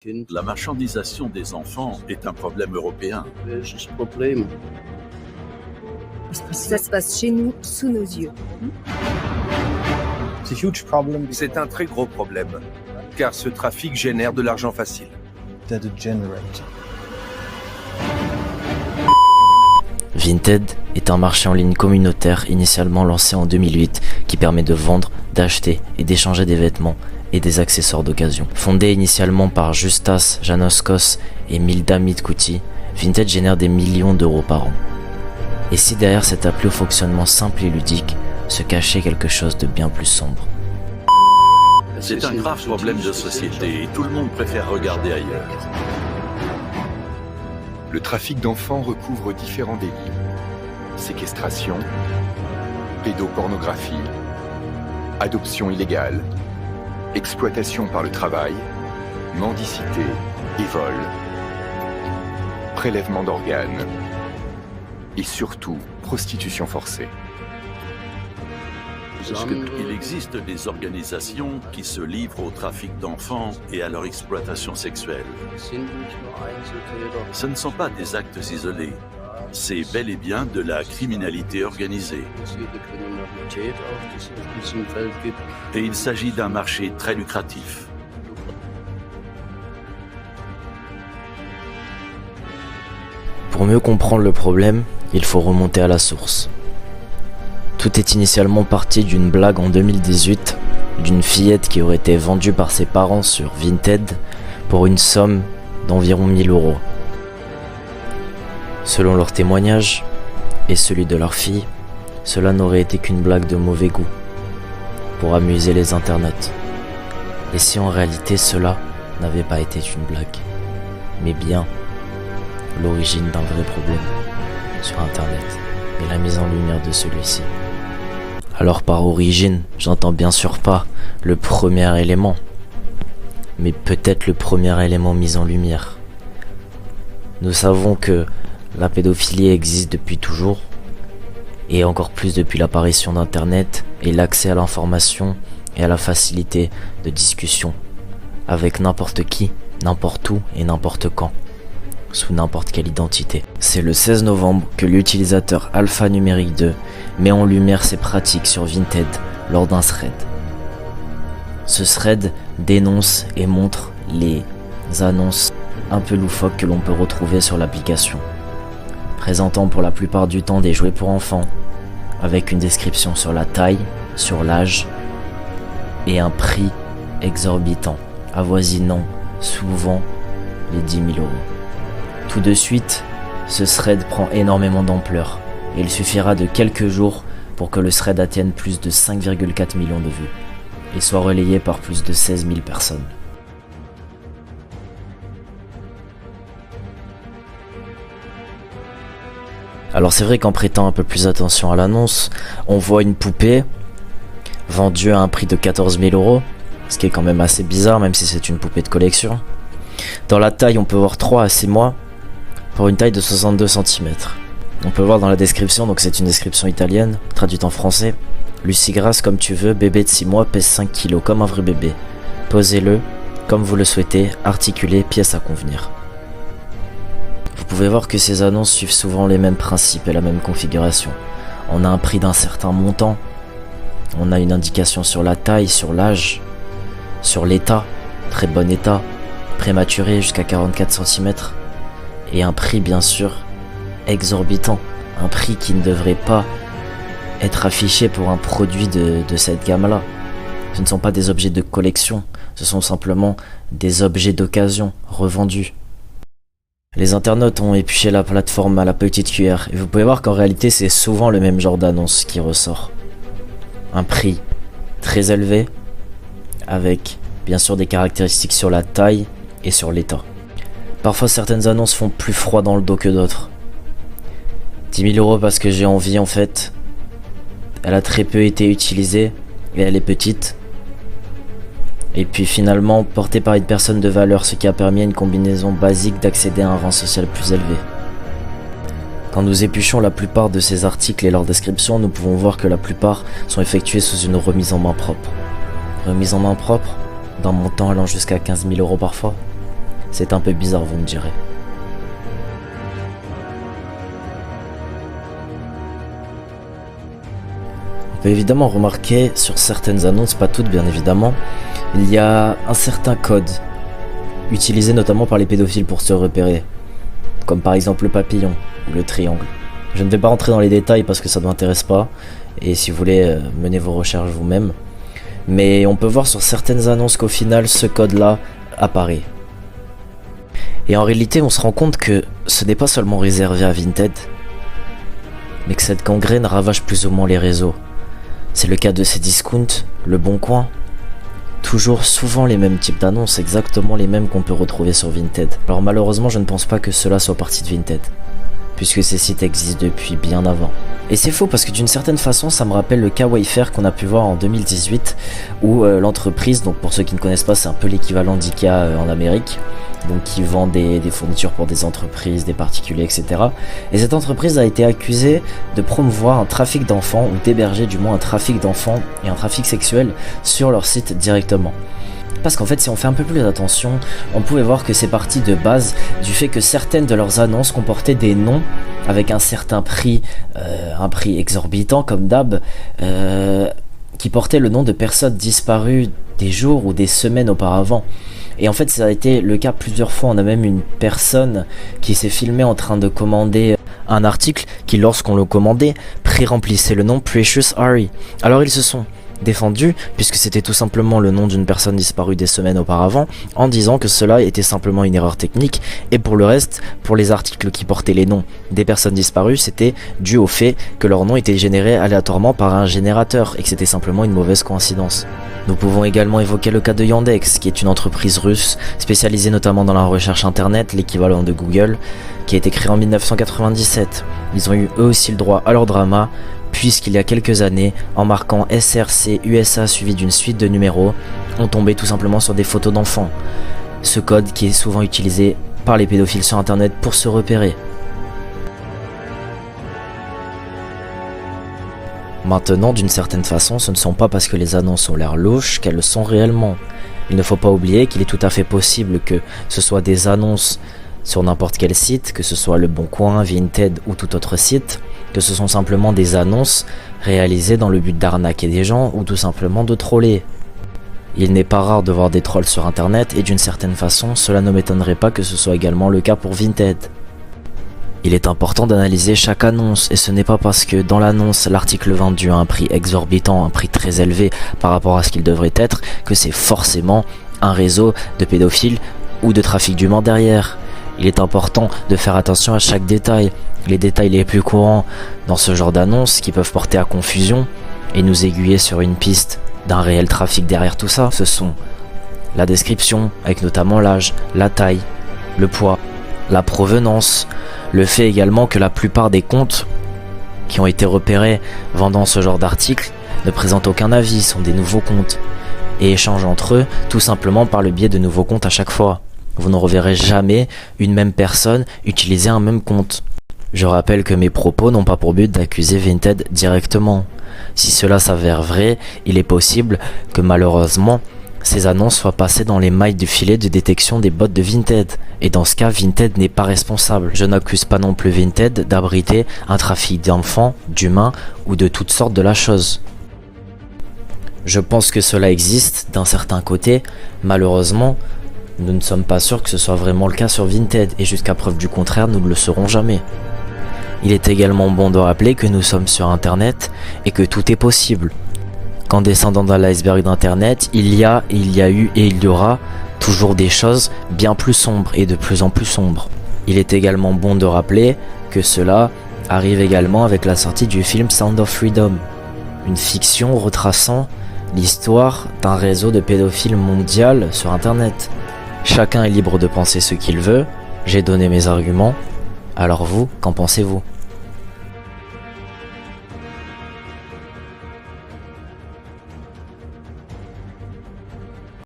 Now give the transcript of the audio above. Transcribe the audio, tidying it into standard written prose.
La marchandisation des enfants est un problème européen. Ça se passe chez nous, sous nos yeux. C'est un très gros problème, car ce trafic génère de l'argent facile. Vinted est un marché en ligne communautaire initialement lancé en 2008 qui permet de vendre, d'acheter et d'échanger des vêtements et des accessoires d'occasion. Fondé initialement par Justas Janoskos et Milda Mitkouti, Vinted génère des millions d'euros par an. Et si derrière cette appli au fonctionnement simple et ludique se cachait quelque chose de bien plus sombre? C'est un grave problème de société et tout le monde préfère regarder ailleurs. Le trafic d'enfants recouvre différents délits. Séquestration, pédopornographie, adoption illégale, exploitation par le travail, mendicité et vol, prélèvement d'organes et surtout prostitution forcée. Il existe des organisations qui se livrent au trafic d'enfants et à leur exploitation sexuelle. Ce ne sont pas des actes isolés, c'est bel et bien de la criminalité organisée. Et il s'agit d'un marché très lucratif. Pour mieux comprendre le problème, il faut remonter à la source. Tout est initialement parti d'une blague en 2018 d'une fillette qui aurait été vendue par ses parents sur Vinted pour une somme d'environ 1000 euros. Selon leur témoignage et celui de leur fille, cela n'aurait été qu'une blague de mauvais goût pour amuser les internautes. Et si en réalité cela n'avait pas été une blague, mais bien l'origine d'un vrai problème sur internet et la mise en lumière de celui-ci. Alors par origine, j'entends bien sûr pas le premier élément, mais peut-être le premier élément mis en lumière. Nous savons que la pédophilie existe depuis toujours, et encore plus depuis l'apparition d'Internet et l'accès à l'information et à la facilité de discussion avec n'importe qui, n'importe où et n'importe quand, sous n'importe quelle identité. C'est le 16 novembre que l'utilisateur Alphanumérique 2 met en lumière ses pratiques sur Vinted lors d'un thread. Ce thread dénonce et montre les annonces un peu loufoques que l'on peut retrouver sur l'application, présentant pour la plupart du temps des jouets pour enfants, avec une description sur la taille, sur l'âge et un prix exorbitant, avoisinant souvent les 10 000 euros. Tout de suite, ce thread prend énormément d'ampleur et il suffira de quelques jours pour que le thread atteigne plus de 5,4 millions de vues et soit relayé par plus de 16 000 personnes. Alors c'est vrai qu'en prêtant un peu plus attention à l'annonce, on voit une poupée vendue à un prix de 14 000 euros, ce qui est quand même assez bizarre même si c'est une poupée de collection. Dans la taille, on peut voir 3 à 6 mois pour une taille de 62 cm. On peut voir dans la description, donc c'est une description italienne, traduite en français. Lucie grasse comme tu veux, bébé de 6 mois, pèse 5 kg comme un vrai bébé. Posez-le comme vous le souhaitez, articulé, pièce à convenir. Vous pouvez voir que ces annonces suivent souvent les mêmes principes et la même configuration. On a un prix d'un certain montant, on a une indication sur la taille, sur l'âge, sur l'état, très bon état, prématuré jusqu'à 44 cm, et un prix bien sûr exorbitant, un prix qui ne devrait pas être affiché pour un produit de cette gamme-là. Ce ne sont pas des objets de collection, ce sont simplement des objets d'occasion revendus. Les internautes ont épluché la plateforme à la petite cuillère et vous pouvez voir qu'en réalité c'est souvent le même genre d'annonce qui ressort. Un prix très élevé avec bien sûr des caractéristiques sur la taille et sur l'état. Parfois certaines annonces font plus froid dans le dos que d'autres. 10 000 euros parce que j'ai envie en fait. Elle a très peu été utilisée et elle est petite. Et puis finalement portée par une personne de valeur, ce qui a permis à une combinaison basique d'accéder à un rang social plus élevé. Quand nous épluchons la plupart de ces articles et leurs descriptions, nous pouvons voir que la plupart sont effectués sous une remise en main propre. Remise en main propre, d'un montant allant jusqu'à 15 000 euros parfois. C'est un peu bizarre, vous me direz. On peut évidemment remarquer sur certaines annonces, pas toutes bien évidemment, il y a un certain code, utilisé notamment par les pédophiles pour se repérer, comme par exemple le papillon ou le triangle. Je ne vais pas rentrer dans les détails parce que ça ne m'intéresse pas, et si vous voulez, menez vos recherches vous-même. Mais on peut voir sur certaines annonces qu'au final, ce code-là apparaît. Et en réalité, on se rend compte que ce n'est pas seulement réservé à Vinted, mais que cette gangrène ravage plus ou moins les réseaux. C'est le cas de Cdiscount, Le Bon Coin. Toujours souvent les mêmes types d'annonces, exactement les mêmes qu'on peut retrouver sur Vinted. Alors malheureusement, je ne pense pas que cela soit parti de Vinted, puisque ces sites existent depuis bien avant. Et c'est faux parce que d'une certaine façon, ça me rappelle le cas Wayfair qu'on a pu voir en 2018, où l'entreprise, donc pour ceux qui ne connaissent pas, c'est un peu l'équivalent d'IKEA en Amérique, donc qui vend des fournitures pour des entreprises, des particuliers, etc. Et cette entreprise a été accusée de promouvoir un trafic d'enfants, ou d'héberger du moins un trafic d'enfants et un trafic sexuel sur leur site directement. Parce qu'en fait, si on fait un peu plus attention, on pouvait voir que c'est parti de base du fait que certaines de leurs annonces comportaient des noms avec un certain prix, un prix exorbitant comme d'hab, qui portaient le nom de personnes disparues des jours ou des semaines auparavant. Et en fait, ça a été le cas plusieurs fois. On a même une personne qui s'est filmée en train de commander un article qui, lorsqu'on le commandait, pré-remplissait le nom Precious Harry. Alors ils se sont défendu, puisque c'était tout simplement le nom d'une personne disparue des semaines auparavant, en disant que cela était simplement une erreur technique, et pour le reste, pour les articles qui portaient les noms des personnes disparues, c'était dû au fait que leur nom était généré aléatoirement par un générateur, et que c'était simplement une mauvaise coïncidence. Nous pouvons également évoquer le cas de Yandex, qui est une entreprise russe, spécialisée notamment dans la recherche internet, l'équivalent de Google, qui a été créée en 1997. Ils ont eu eux aussi le droit à leur drama, puisqu'il y a quelques années, en marquant SRC USA suivi d'une suite de numéros, on tombait tout simplement sur des photos d'enfants. Ce code qui est souvent utilisé par les pédophiles sur internet pour se repérer. Maintenant, d'une certaine façon, ce ne sont pas parce que les annonces ont l'air louches qu'elles le sont réellement. Il ne faut pas oublier qu'il est tout à fait possible que ce soit des annonces sur n'importe quel site, que ce soit Le Bon Coin, Vinted ou tout autre site, que ce sont simplement des annonces réalisées dans le but d'arnaquer des gens ou tout simplement de troller. Il n'est pas rare de voir des trolls sur internet et d'une certaine façon, cela ne m'étonnerait pas que ce soit également le cas pour Vinted. Il est important d'analyser chaque annonce et ce n'est pas parce que dans l'annonce l'article vendu à un prix exorbitant, un prix très élevé par rapport à ce qu'il devrait être, que c'est forcément un réseau de pédophiles ou de trafic d'humains derrière. Il est important de faire attention à chaque détail, les détails les plus courants dans ce genre d'annonces qui peuvent porter à confusion et nous aiguiller sur une piste d'un réel trafic derrière tout ça. Ce sont la description, avec notamment l'âge, la taille, le poids, la provenance, le fait également que la plupart des comptes qui ont été repérés vendant ce genre d'articles ne présentent aucun avis, sont des nouveaux comptes et échangent entre eux tout simplement par le biais de nouveaux comptes à chaque fois. Vous ne reverrez jamais une même personne utiliser un même compte. Je rappelle que mes propos n'ont pas pour but d'accuser Vinted directement. Si cela s'avère vrai, il est possible que malheureusement, ces annonces soient passées dans les mailles du filet de détection des bots de Vinted. Et dans ce cas, Vinted n'est pas responsable. Je n'accuse pas non plus Vinted d'abriter un trafic d'enfants, d'humains ou de toutes sortes de la chose. Je pense que cela existe d'un certain côté, malheureusement, nous ne sommes pas sûrs que ce soit vraiment le cas sur Vinted et jusqu'à preuve du contraire, nous ne le saurons jamais. Il est également bon de rappeler que nous sommes sur internet et que tout est possible. Qu'en descendant dans l'iceberg d'internet, il y a eu et il y aura toujours des choses bien plus sombres et de plus en plus sombres. Il est également bon de rappeler que cela arrive également avec la sortie du film Sound of Freedom, une fiction retraçant l'histoire d'un réseau de pédophiles mondial sur internet. Chacun est libre de penser ce qu'il veut, j'ai donné mes arguments, alors vous, qu'en pensez-vous ?